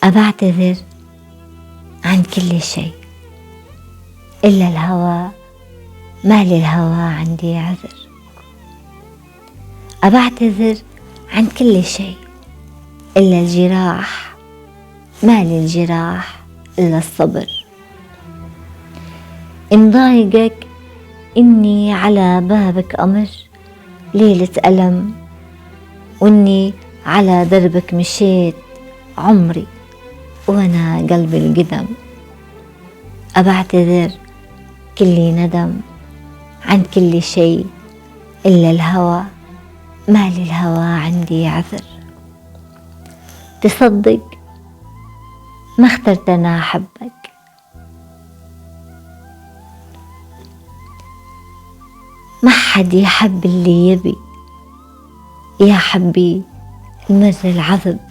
أبعتذر عن كل شيء إلا الهوى، ما للهوى عندي عذر. أبعتذر عن كل شيء إلا الجراح، ما للجراح إلا الصبر. إن ضايقك إني على بابك أمر ليلة ألم، وإني على دربك مشيت عمري وأنا قلبي القدم. أبعتذر كل ندم عن كل شيء إلا الهوى، ما للهوى عندي عذر. تصدق ما اخترت أنا أحبك، ما حد يحب اللي يبي، يا حبي المر العذب.